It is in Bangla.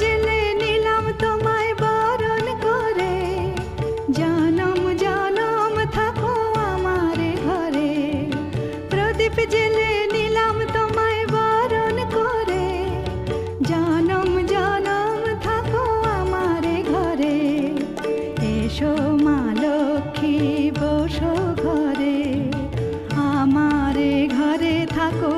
জেলে নিলাম তোমায় বরণ করে, জনম জনম থাকো আমারে ঘরে। প্রদীপ জেলে নিলাম তোমায় বরণ করে, জনম জনম থাকো আমারে ঘরে। এসো মা লক্ষ্মী বসো ঘরে, আমারে ঘরে থাকো